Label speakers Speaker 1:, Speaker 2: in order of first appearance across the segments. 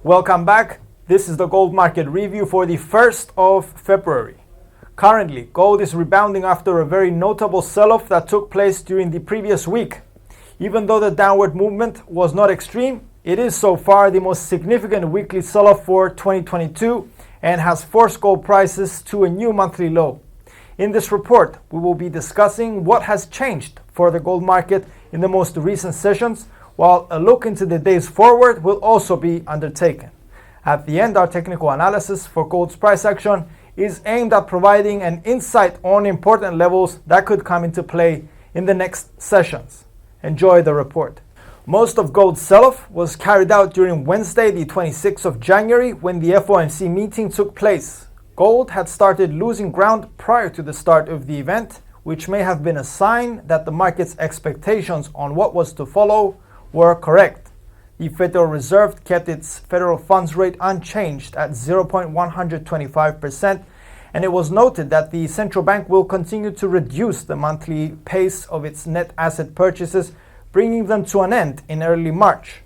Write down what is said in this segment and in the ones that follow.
Speaker 1: Welcome back. This is the gold market review for the 1st of February. Currently, gold is rebounding after a very notable sell-off that took place during the previous week. Even though the downward movement was not extreme, it is so far the most significant weekly sell-off for 2022 and has forced gold prices to a new monthly low. In this report, we will be discussing what has changed for the gold market in the most recent sessions, while a look into the days forward will also be undertaken. At the end, our technical analysis for gold's price action is aimed at providing an insight on important levels that could come into play in the next sessions. Enjoy the report. Most of gold's sell-off was carried out during Wednesday, the 26th of January, when the FOMC meeting took place. Gold had started losing ground prior to the start of the event, which may have been a sign that the market's expectations on what was to follow were correct. The Federal Reserve kept its federal funds rate unchanged at 0.125%, and it was noted that the central bank will continue to reduce the monthly pace of its net asset purchases, bringing them to an end in early March.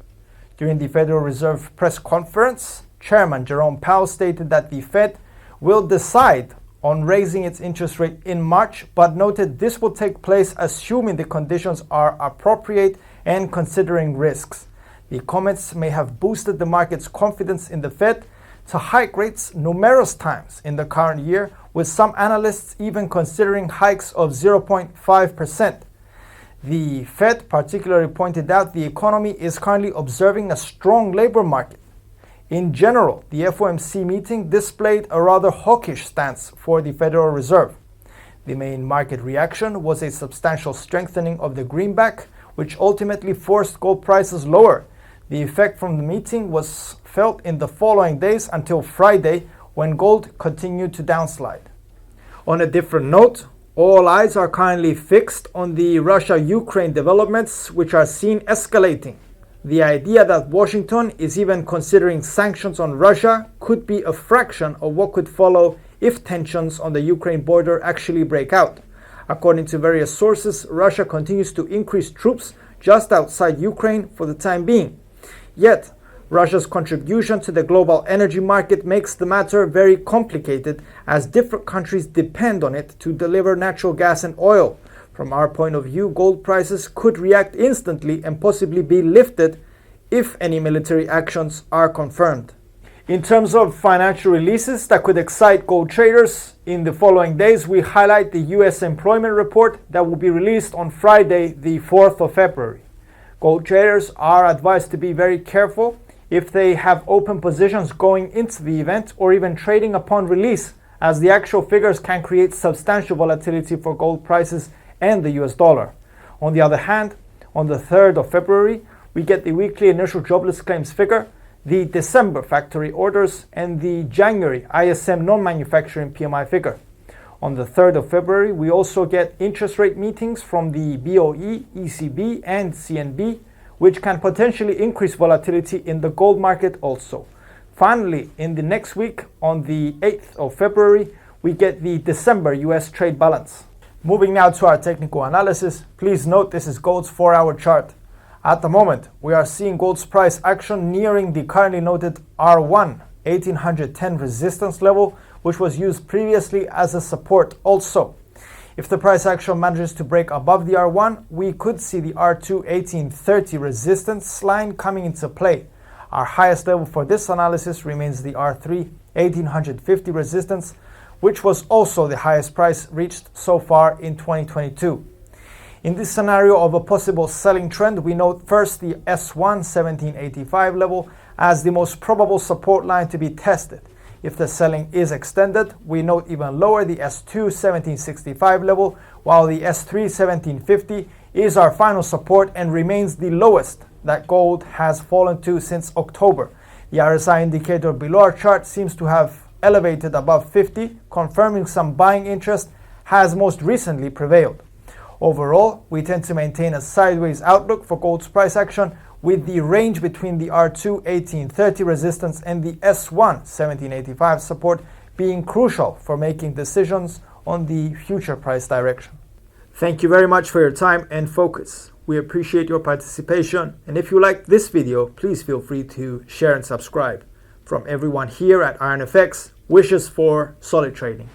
Speaker 1: During the Federal Reserve press conference, Chairman Jerome Powell stated that the Fed will decide on raising its interest rate in March, but noted this will take place assuming the conditions are appropriate and considering risks. The comments may have boosted the market's confidence in the Fed to hike rates numerous times in the current year, with some analysts even considering hikes of 0.5%. The Fed particularly pointed out the economy is currently observing a strong labor market. In general, the FOMC meeting displayed a rather hawkish stance for the Federal Reserve. The main market reaction was a substantial strengthening of the greenback, which ultimately forced gold prices lower. The effect from the meeting was felt in the following days until Friday, when gold continued to downslide. On a different note, all eyes are currently fixed on the Russia-Ukraine developments, which are seen escalating. The idea that Washington is even considering sanctions on Russia could be a fraction of what could follow if tensions on the Ukraine border actually break out. According to various sources, Russia continues to increase troops just outside Ukraine for the time being. Yet, Russia's contribution to the global energy market makes the matter very complicated, as different countries depend on it to deliver natural gas and oil. From our point of view, gold prices could react instantly and possibly be lifted if any military actions are confirmed. In terms of financial releases that could excite gold traders, in the following days we highlight the U.S. employment report that will be released on Friday, the 4th of February. Gold traders are advised to be very careful if they have open positions going into the event or even trading upon release, as the actual figures can create substantial volatility for gold prices and the US dollar. On the other hand, on the 3rd of February, we get the weekly initial jobless claims figure, the December factory orders, and the January ISM non-manufacturing PMI figure. On the 3rd of February, we also get interest rate meetings from the BOE, ECB, and CNB, which can potentially increase volatility in the gold market also. Finally, in the next week, on the 8th of February, we get the December US trade balance. Moving now to our technical analysis, please note this is gold's 4-hour chart. At the moment, we are seeing gold's price action nearing the currently noted R1 1810 resistance level, which was used previously as a support also. If the price action manages to break above the R1, we could see the R2 1830 resistance line coming into play. Our highest level for this analysis remains the R3 1850 resistance, which was also the highest price reached so far in 2022. In this scenario of a possible selling trend, we note first the S1 1785 level as the most probable support line to be tested. If the selling is extended, we note even lower the S2 1765 level, while the S3 1750 is our final support and remains the lowest that gold has fallen to since October. The RSI indicator below our chart seems to have elevated above 50, confirming some buying interest has most recently prevailed. Overall, we tend to maintain a sideways outlook for gold's price action, with the range between the R2 1830 resistance and the S1 1785 support being crucial for making decisions on the future price direction. Thank you very much for your time and focus. We appreciate your participation, and if you liked this video, please feel free to share and subscribe. From everyone here at IronFX, wishes for solid trading.